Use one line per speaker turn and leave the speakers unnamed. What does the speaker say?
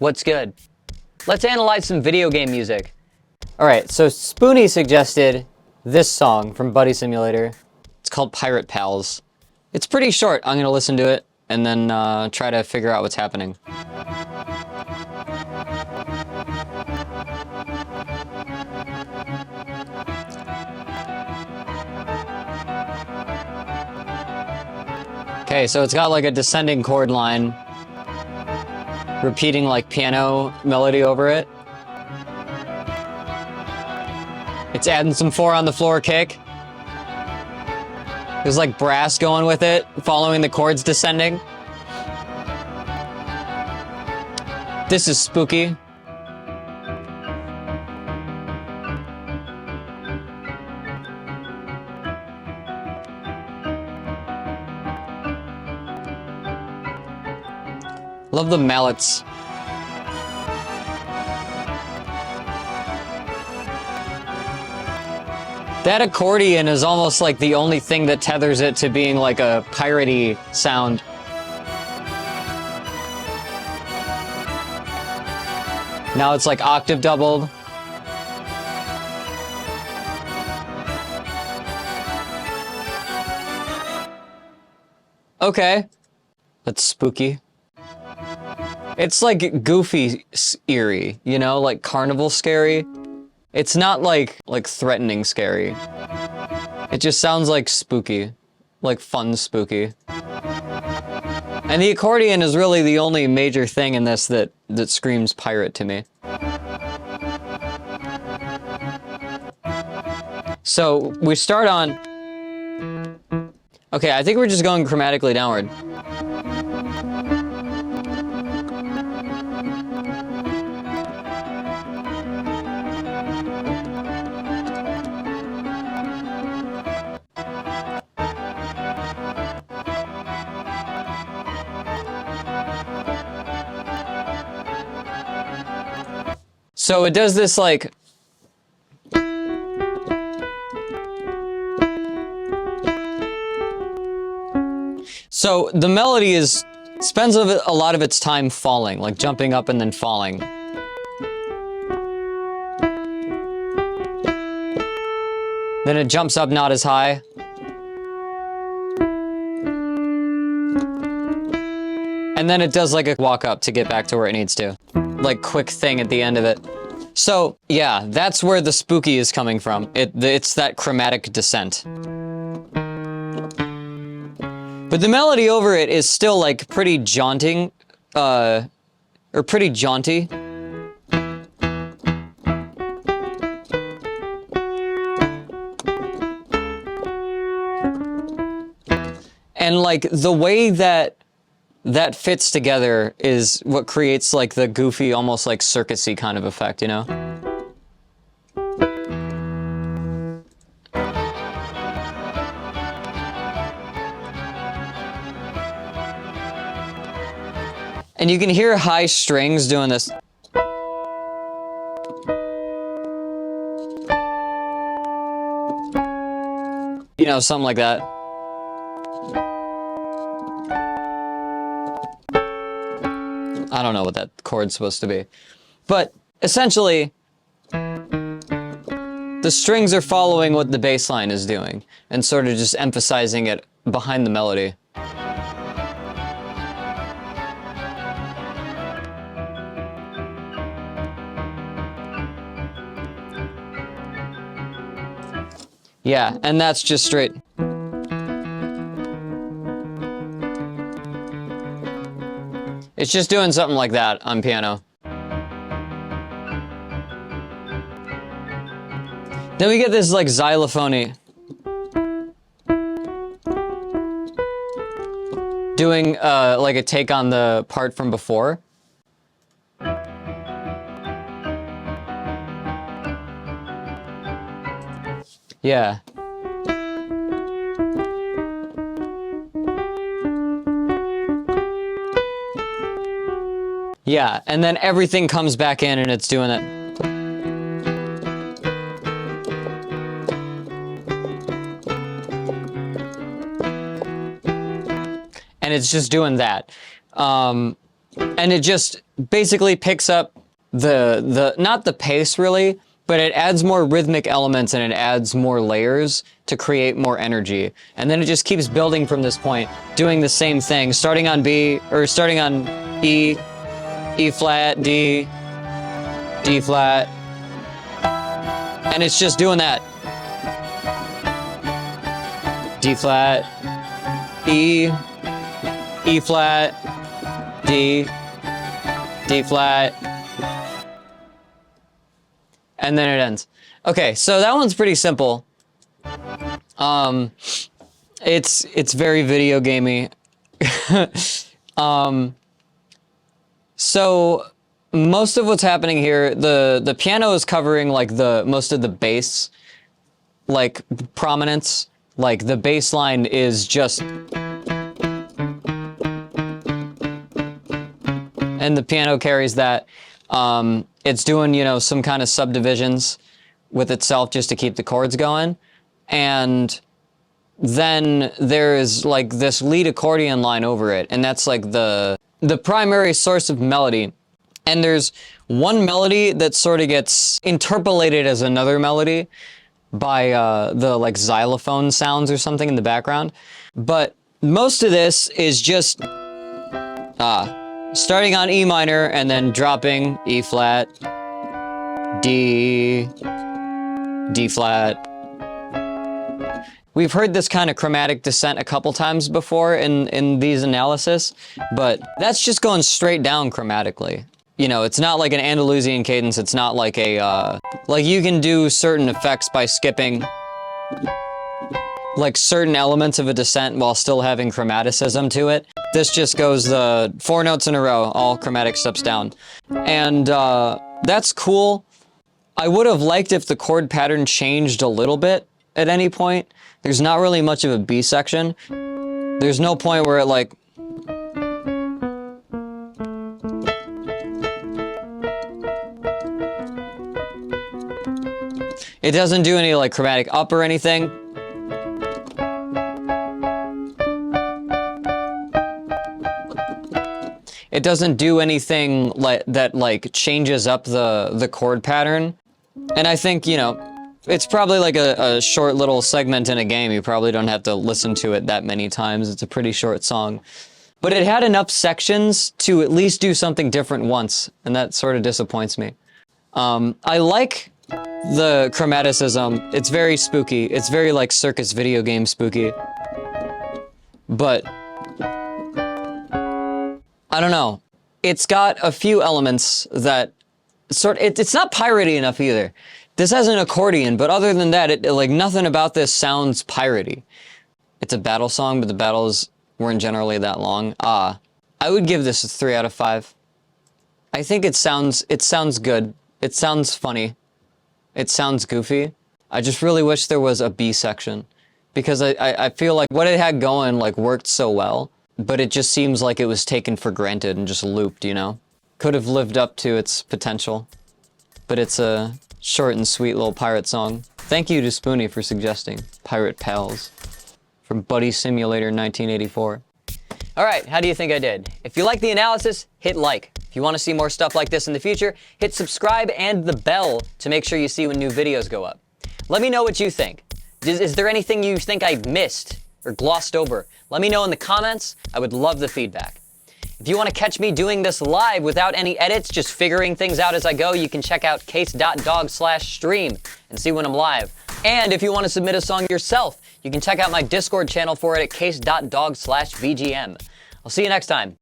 What's good? Let's analyze some video game music. Alright, so Spoonie suggested this song from Buddy Simulator. It's called Pirate Pals. It's pretty short. I'm gonna listen to it and then try to figure out what's happening. Okay, so it's got like a descending chord line, repeating like piano melody over it. It's adding some 4 on the floor kick. There's like brass going with it, following the chords descending. This is spooky. Love the mallets. That accordion is almost like the only thing that tethers it to being like a piratey sound. Now it's like octave doubled. Okay. That's spooky. It's like goofy eerie, you know, like carnival scary. It's not like threatening scary. It just sounds like spooky, like fun spooky. And the accordion is really the only major thing in this that screams pirate to me. So we start on. Okay, I think we're just going chromatically downward. So it does this like. So the melody spends a lot of its time falling, like jumping up and then falling. Then it jumps up not as high. And then it does like a walk up to get back to where it needs to. Like quick thing at the end of it. So yeah, that's where the spooky is coming from. It's that chromatic descent. But the melody over it is still like pretty jaunting, or pretty jaunty. And like the way that fits together is what creates like the goofy, almost like circusy kind of effect, you know? And you can hear high strings doing this. You know, something like that. I don't know what that chord's supposed to be. But essentially, the strings are following what the bass line is doing and sort of just emphasizing it behind the melody. Yeah, and that's just straight. It's just doing something like that on piano. Then we get this like xylophony. Doing like a take on the part from before. Yeah. Yeah, and then everything comes back in and it's doing it. And it's just doing that. And it just basically picks up not the pace really, but it adds more rhythmic elements and it adds more layers to create more energy. And then it just keeps building from this point, doing the same thing, starting on B, or starting on E, E flat, D, D flat. And it's just doing that. D flat, E, E flat, D, D flat, and then it ends. Okay, so that one's pretty simple. It's very video gamey. So most of what's happening here, the piano is covering like most of the bass, like prominence. Like the bass line is just, and the piano carries that. It's doing, you know, some kind of subdivisions with itself just to keep the chords going. And then there is like this lead accordion line over it, and that's like the primary source of melody. And there's one melody that sort of gets interpolated as another melody by the like xylophone sounds or something in the background. But most of this is just starting on E minor and then dropping E flat, D, D flat. We've heard this kind of chromatic descent a couple times before in these analysis, but that's just going straight down chromatically. You know, it's not like an Andalusian cadence, it's not like a, like you can do certain effects by skipping like certain elements of a descent while still having chromaticism to it. This just goes the 4 notes in a row, all chromatic steps down. And that's cool. I would have liked if the chord pattern changed a little bit at any point. There's not really much of a B section. There's no point where it like, it doesn't do any like chromatic up or anything. It doesn't do anything like that like changes up the chord pattern. And I think, you know, it's probably like a short little segment in a game. You probably don't have to listen to it that many times. It's a pretty short song. But it had enough sections to at least do something different once, and that sort of disappoints me. I like the chromaticism. It's very spooky. It's very like circus video game spooky. But I don't know. It's got a few elements that it's not piratey enough either. This has an accordion, but other than that, like nothing about this sounds piratey. It's a battle song, but the battles weren't generally that long. I would give this a 3 out of 5. I think it sounds good. It sounds funny. It sounds goofy. I just really wish there was a B section, because I feel like what it had going like worked so well, but it just seems like it was taken for granted and just looped, you know? Could have lived up to its potential, but it's a short and sweet little pirate song. Thank you to Spoonie for suggesting Pirate Pals from Buddy Simulator 1984. All right, how do you think I did? If you like the analysis, hit like. If you want to see more stuff like this in the future, hit subscribe and the bell to make sure you see when new videos go up. Let me know what you think. Is there anything you think I missed or glossed over? Let me know in the comments. I would love the feedback. If you want to catch me doing this live without any edits, just figuring things out as I go, you can check out case.dog/stream and see when I'm live. And if you want to submit a song yourself, you can check out my Discord channel for it at case.dog/VGM. I'll see you next time.